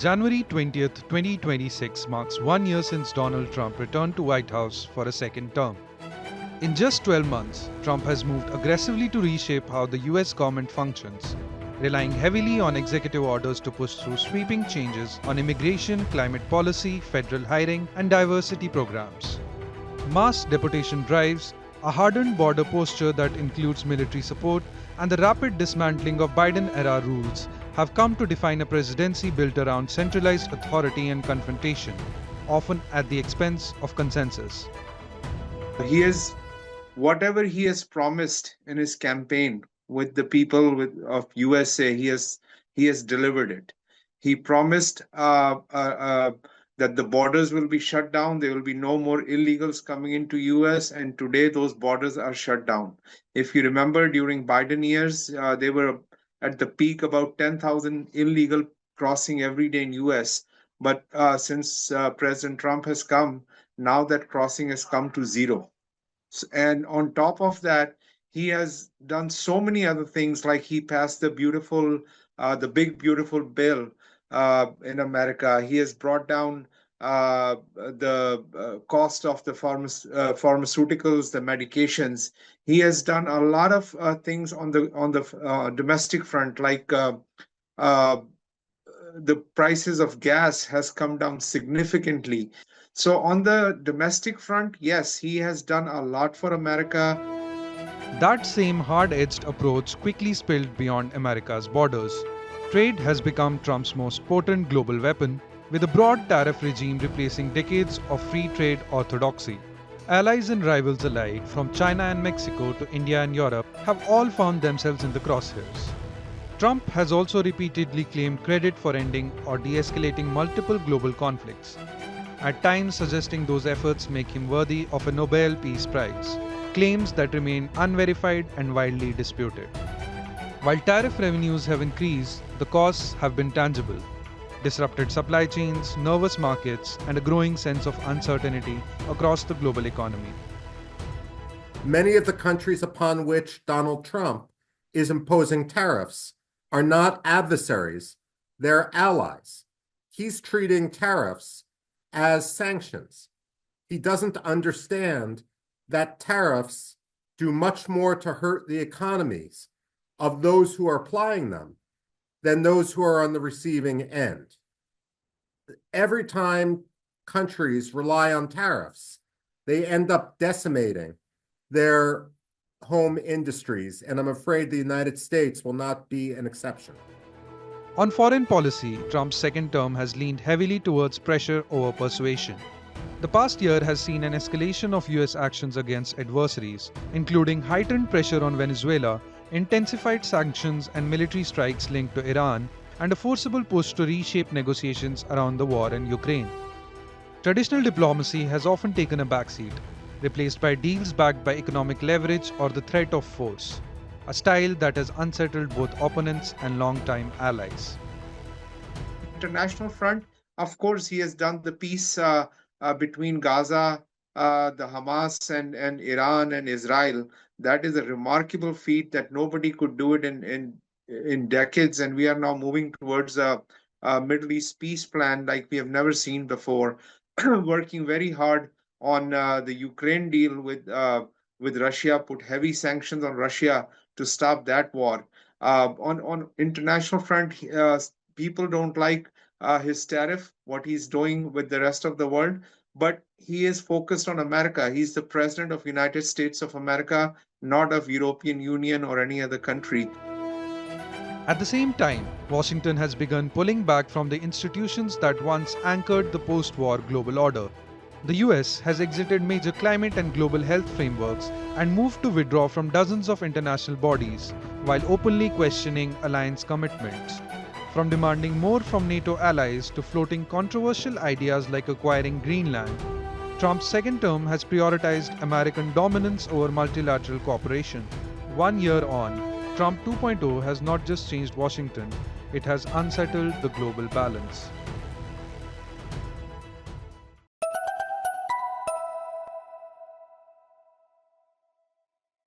January 20th, 2026 marks 1 year since Donald Trump returned to White House for a second term. In just 12 months, Trump has moved aggressively to reshape how the US government functions, relying heavily on executive orders to push through sweeping changes on immigration, climate policy, federal hiring, and diversity programs. Mass deportation drives, a hardened border posture that includes military support, and the rapid dismantling of Biden-era rules have come to define a presidency built around centralized authority and confrontation, often at the expense of consensus. Whatever he has promised in his campaign with the people of USA, he has delivered it. He promised that the borders will be shut down. There will be no more illegals coming into US, and today those borders are shut down. If you remember, during Biden years, they were at the peak about 10,000 illegal crossing every day in US. But since President Trump has come, now that crossing has come to zero. And on top of that, he has done so many other things, like he passed the big beautiful bill in America. He has brought down the cost of the pharmaceuticals, the medications. He has done a lot of things on the domestic front, like the prices of gas has come down significantly. So on the domestic front, yes, he has done a lot for America. That same hard-edged approach quickly spilled beyond America's borders. Trade has become Trump's most potent global weapon, with a broad tariff regime replacing decades of free trade orthodoxy. Allies and rivals alike, from China and Mexico to India and Europe, have all found themselves in the crosshairs. Trump has also repeatedly claimed credit for ending or de-escalating multiple global conflicts, at times suggesting those efforts make him worthy of a Nobel Peace Prize, claims that remain unverified and widely disputed. While tariff revenues have increased, the costs have been tangible: disrupted supply chains, nervous markets, and a growing sense of uncertainty across the global economy. Many of the countries upon which Donald Trump is imposing tariffs are not adversaries, they're allies. He's treating tariffs as sanctions. He doesn't understand that tariffs do much more to hurt the economies of those who are applying them than those who are on the receiving end. Every time countries rely on tariffs, they end up decimating their home industries, and I'm afraid the United States will not be an exception. On foreign policy, Trump's second term has leaned heavily towards pressure over persuasion. The past year has seen an escalation of US actions against adversaries, including heightened pressure on Venezuela, intensified sanctions and military strikes linked to Iran, and a forcible push to reshape negotiations around the war in Ukraine. Traditional diplomacy has often taken a backseat, replaced by deals backed by economic leverage or the threat of force, a style that has unsettled both opponents and longtime allies. International front, of course, he has done the peace between Gaza, the Hamas, and Iran and Israel. That is a remarkable feat that nobody could do it in decades, and we are now moving towards a Middle East peace plan like we have never seen before. Working very hard on the Ukraine deal with Russia, put heavy sanctions on Russia to stop that war. On international front, people don't like his tariff, what he's doing with the rest of the world, but he is focused on America. He's the president of United States of America, not of European Union or any other country. At the same time, Washington has begun pulling back from the institutions that once anchored the post-war global order. The US has exited major climate and global health frameworks and moved to withdraw from dozens of international bodies, while openly questioning alliance commitments. From demanding more from NATO allies to floating controversial ideas like acquiring Greenland, Trump's second term has prioritized American dominance over multilateral cooperation. 1 year on, Trump 2.0 has not just changed Washington, it has unsettled the global balance.